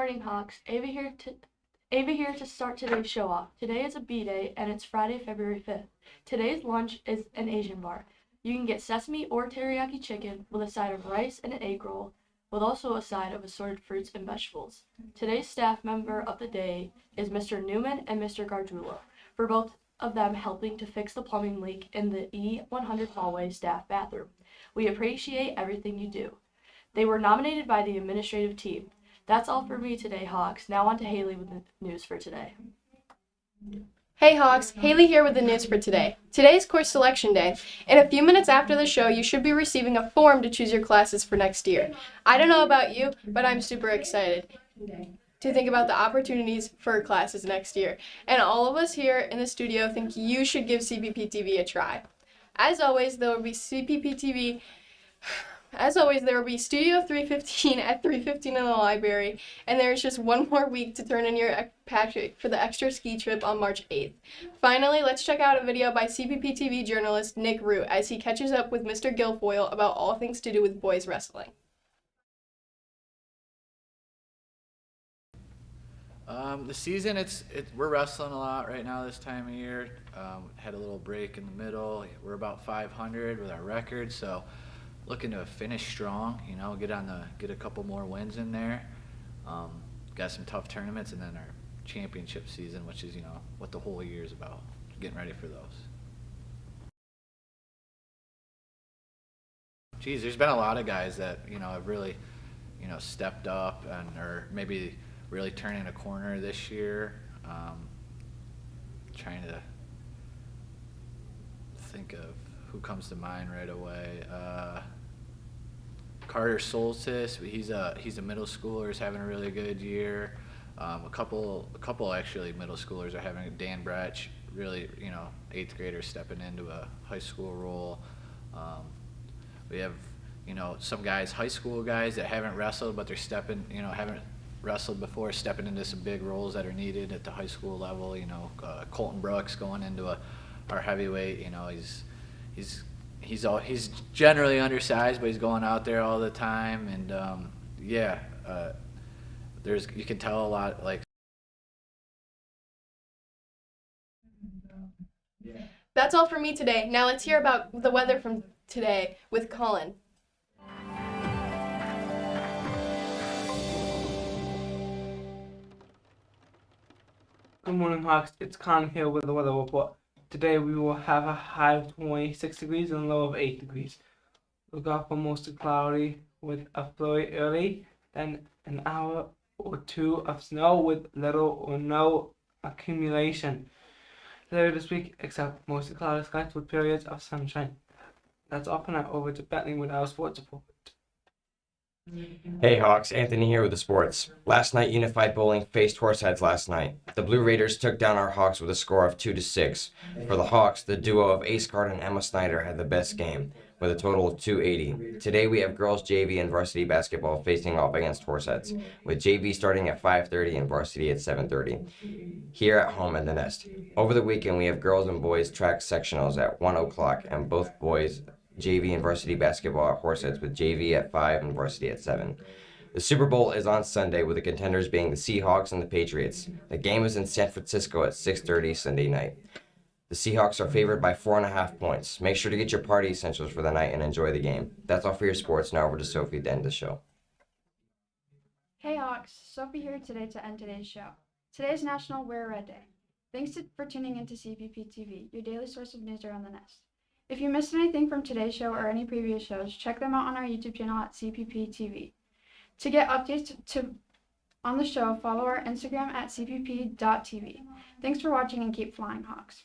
morning, Hawks. Ava here to start today's show off. Today is a B day, and it's Friday, February 5th. Today's lunch is an Asian bar. You can get sesame or teriyaki chicken with a side of rice and an egg roll, with also a side of assorted fruits and vegetables. Today's staff member of the day is Mr. Newman and Mr. Gargiulo, for both of them helping to fix the plumbing leak in the E100 hallway staff bathroom. We appreciate everything you do. They were nominated by the administrative team. That's all for me today, Hawks. Now on to Haley with the news for today. Hey Hawks, Haley here with the news for today. Today is course selection day, and a few minutes after the show, you should be receiving a form to choose your classes for next year. I don't know about you, but I'm super excited to think about the opportunities for classes next year. And all of us here in the studio think you should give CPPtv a try. As always, there will be Studio 315 at 3:15 in the library, and there is just one more week to turn in your packet for the extra ski trip on March 8th. Finally, let's check out a video by CPPtv journalist Nick Root as he catches up with Mr. Guilfoyle about all things to do with boys wrestling. The season, we're wrestling a lot right now this time of year. Had a little break in the middle. We're about 500 with our record, so looking to finish strong. Get a couple more wins in there. Got some tough tournaments, and then our championship season, which is what the whole year is about. Getting ready for those. Geez, there's been a lot of guys that have really stepped up and or maybe really turning a corner this year. Trying to think of who comes to mind right away. Carter Solstice, he's a middle schooler, is having a really good year. A couple actually middle schoolers are having. Dan Bratch, really 8th grader stepping into a high school role. We have some guys, high school guys that haven't wrestled, but they're haven't wrestled before, stepping into some big roles that are needed at the high school level. Colton Brooks going into our heavyweight. He's generally undersized, but he's going out there all the time, and you can tell a lot like. That's all for me today. Now let's hear about the weather from today with Colin. Good morning, Hawks. It's Con here with the weather report. Today we will have a high of 26 degrees and a low of 8 degrees. Look out for mostly cloudy with a flurry early, then an hour or two of snow with little or no accumulation. Later this week, except mostly cloudy skies with periods of sunshine. That's all for now. Over to Bentley with our sports report. Hey Hawks, Anthony here with the sports. Last night, Unified Bowling faced Horseheads last night. The Blue Raiders took down our Hawks with a score of 2-6. For the Hawks, the duo of Ace Card and Emma Snyder had the best game, with a total of 280. Today we have girls JV and varsity basketball facing off against Horseheads, with JV starting at 5:30 and varsity at 7:30. Here at home at the Nest. Over the weekend, we have girls and boys track sectionals at 1 o'clock, and both boys JV and varsity basketball at Horseheads, with JV at 5 and varsity at 7. The Super Bowl is on Sunday, with the contenders being the Seahawks and the Patriots. The game is in San Francisco at 6:30 Sunday night. The Seahawks are favored by 4.5 points. Make sure to get your party essentials for the night and enjoy the game. That's all for your sports. Now over to Sophie to end the show. Hey Hawks, Sophie here today to end today's show. Today is National Wear Red Day. Thanks for tuning into CPPtv, your daily source of news around the Nest. If you missed anything from today's show or any previous shows, check them out on our YouTube channel at CPPtv. To get updates on the show, follow our Instagram at cpp.tv. Thanks for watching and keep flying, Hawks.